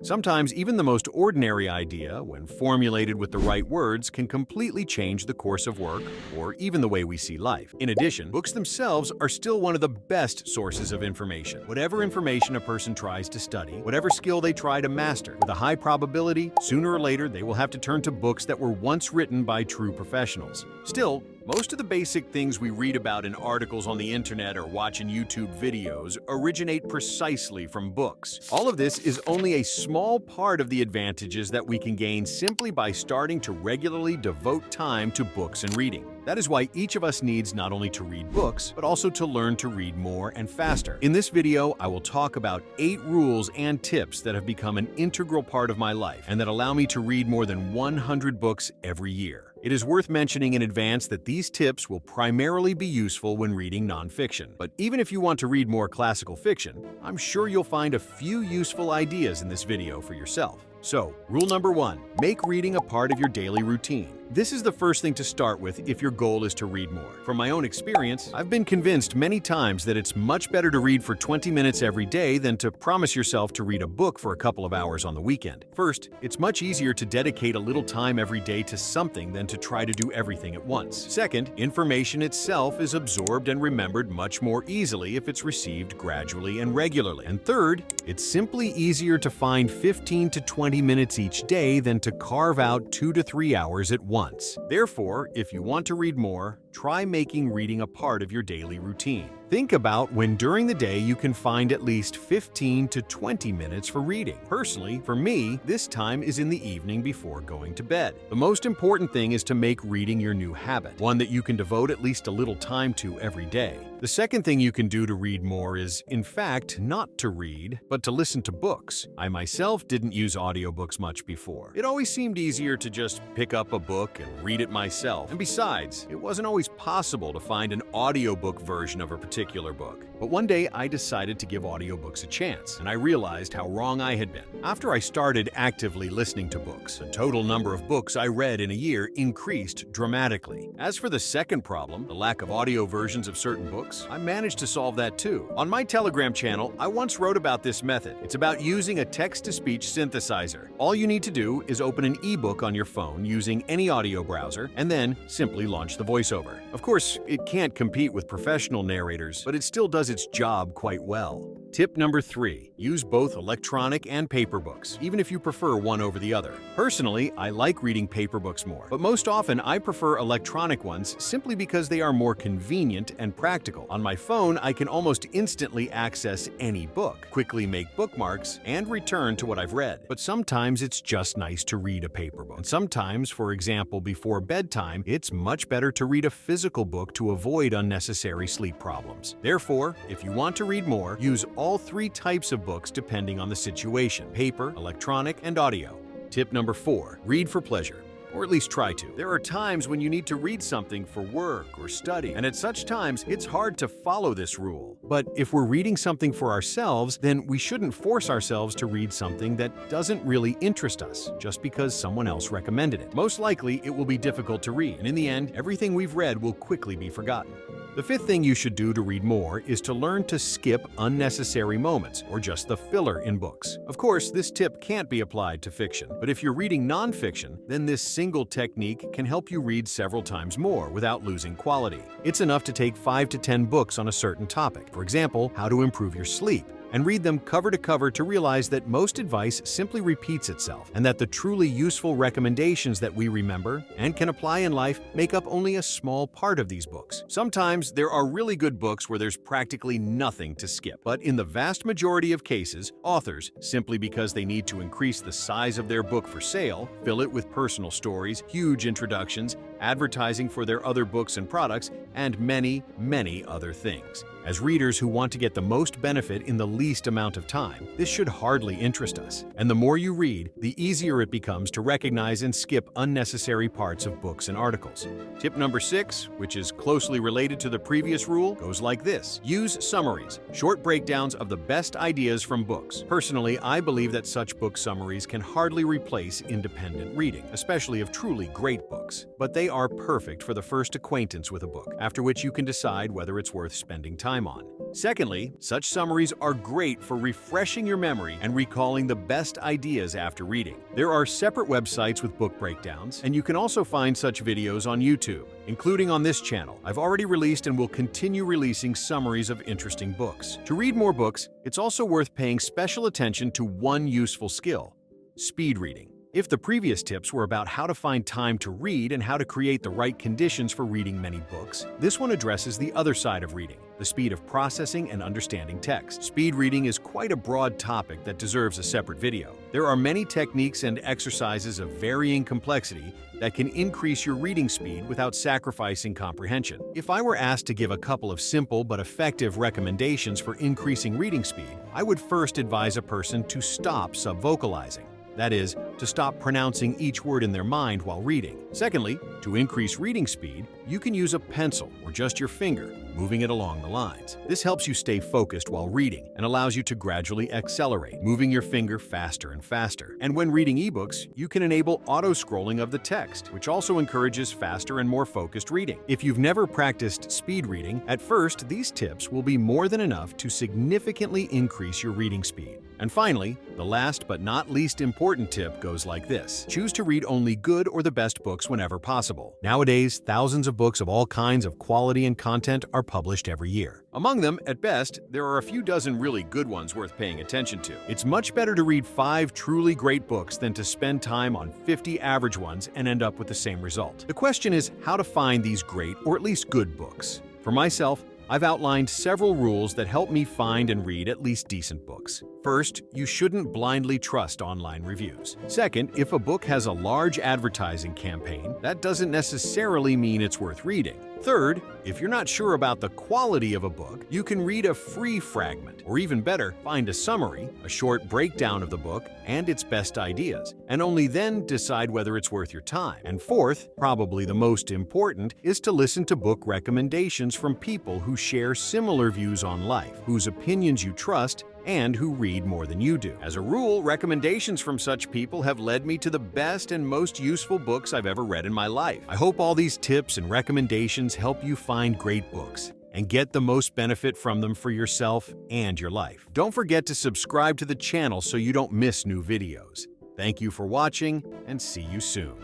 Sometimes even the most ordinary idea, when formulated with the right words, can completely change the course of work or even the way we see life. In addition, books themselves are still one of the best sources of information. Whatever information a person tries to study, whatever skill they try to master, with a high probability, sooner or later they will have to turn to books that were once written by true professionals. Still, most of the basic things we read about in articles on the internet or watch in YouTube videos originate precisely from books. All of this is only a small part of the advantages that we can gain simply by starting to regularly devote time to books and reading. That is why each of us needs not only to read books, but also to learn to read more and faster. In this video, I will talk about 8 rules and tips that have become an integral part of my life and that allow me to read more than 100 books every year. It is worth mentioning in advance that these tips will primarily be useful when reading nonfiction. But even if you want to read more classical fiction, I'm sure you'll find a few useful ideas in this video for yourself. So, rule number 1, make reading a part of your daily routine. This is the first thing to start with if your goal is to read more. From my own experience, I've been convinced many times that it's much better to read for 20 minutes every day than to promise yourself to read a book for a couple of hours on the weekend. First, it's much easier to dedicate a little time every day to something than to try to do everything at once. Second, information itself is absorbed and remembered much more easily if it's received gradually and regularly. And third, it's simply easier to find 15 to 20 minutes each day than to carve out 2 to 3 hours at once. Therefore, if you want to read more, try making reading a part of your daily routine. Think about when during the day you can find at least 15 to 20 minutes for reading. Personally, for me, this time is in the evening before going to bed. The most important thing is to make reading your new habit, one that you can devote at least a little time to every day. The second thing you can do to read more is, in fact, not to read, but to listen to books. I myself didn't use audiobooks much before. It always seemed easier to just pick up a book and read it myself. And besides, it wasn't always possible to find an audiobook version of a particular book. But one day I decided to give audiobooks a chance, and I realized how wrong I had been. After I started actively listening to books, the total number of books I read in a year increased dramatically. As for the second problem, the lack of audio versions of certain books, I managed to solve that too. On my Telegram channel, I once wrote about this method. It's about using a text-to-speech synthesizer. All you need to do is open an ebook on your phone using any audio browser, and then simply launch the voiceover. Of course, it can't compete with professional narrators, but it still does its job quite well. Tip number 3, use both electronic and paper books, even if you prefer one over the other. Personally, I like reading paper books more, but most often I prefer electronic ones simply because they are more convenient and practical. On my phone, I can almost instantly access any book, quickly make bookmarks, and return to what I've read. But sometimes it's just nice to read a paper book. And sometimes, for example, before bedtime, it's much better to read a physical book to avoid unnecessary sleep problems. Therefore, if you want to read more, use all 3 types of books depending on the situation: paper, electronic, and audio. Tip number 4, read for pleasure. Or at least try to. There are times when you need to read something for work or study, and at such times, it's hard to follow this rule. But if we're reading something for ourselves, then we shouldn't force ourselves to read something that doesn't really interest us, just because someone else recommended it. Most likely, it will be difficult to read, and in the end, everything we've read will quickly be forgotten. The 5th thing you should do to read more is to learn to skip unnecessary moments, or just the filler in books. Of course, this tip can't be applied to fiction, but if you're reading nonfiction, then this single technique can help you read several times more without losing quality. It's enough to take 5 to 10 books on a certain topic, for example, how to improve your sleep, and read them cover to cover to realize that most advice simply repeats itself, and that the truly useful recommendations that we remember and can apply in life make up only a small part of these books. Sometimes there are really good books where there's practically nothing to skip, but in the vast majority of cases, authors, simply because they need to increase the size of their book for sale, fill it with personal stories, huge introductions, advertising for their other books and products, and many, many other things. As readers who want to get the most benefit in the least amount of time, this should hardly interest us. And the more you read, the easier it becomes to recognize and skip unnecessary parts of books and articles. Tip number 6, which is closely related to the previous rule, goes like this. Use summaries, short breakdowns of the best ideas from books. Personally, I believe that such book summaries can hardly replace independent reading, especially of truly great books. But they are perfect for the first acquaintance with a book, after which you can decide whether it's worth spending time on. Secondly, such summaries are great for refreshing your memory and recalling the best ideas after reading. There are separate websites with book breakdowns, and you can also find such videos on YouTube, including on this channel. I've already released and will continue releasing summaries of interesting books. To read more books, it's also worth paying special attention to one useful skill: speed reading. If the previous tips were about how to find time to read and how to create the right conditions for reading many books, this one addresses the other side of reading, the speed of processing and understanding text. Speed reading is quite a broad topic that deserves a separate video. There are many techniques and exercises of varying complexity that can increase your reading speed without sacrificing comprehension. If I were asked to give a couple of simple but effective recommendations for increasing reading speed, I would first advise a person to stop subvocalizing. That is, to stop pronouncing each word in their mind while reading. Secondly, to increase reading speed, you can use a pencil or just your finger, moving it along the lines. This helps you stay focused while reading and allows you to gradually accelerate, moving your finger faster and faster. And when reading ebooks, you can enable auto-scrolling of the text, which also encourages faster and more focused reading. If you've never practiced speed reading, at first, these tips will be more than enough to significantly increase your reading speed. And finally, the last but not least important tip goes like this: choose to read only good or the best books whenever possible. Nowadays, thousands of books of all kinds of quality and content are published every year. Among them, at best, there are a few dozen really good ones worth paying attention to. It's much better to read 5 truly great books than to spend time on 50 average ones and end up with the same result. The question is how to find these great or at least good books. For myself, I've outlined several rules that help me find and read at least decent books. First, you shouldn't blindly trust online reviews. Second, if a book has a large advertising campaign, that doesn't necessarily mean it's worth reading. Third, if you're not sure about the quality of a book, you can read a free fragment, or even better, find a summary, a short breakdown of the book and its best ideas, and only then decide whether it's worth your time. And fourth, probably the most important, is to listen to book recommendations from people who share similar views on life, whose opinions you trust, and who read more than you do. As a rule, recommendations from such people have led me to the best and most useful books I've ever read in my life. I hope all these tips and recommendations help you find great books and get the most benefit from them for yourself and your life. Don't forget to subscribe to the channel so you don't miss new videos. Thank you for watching, and see you soon.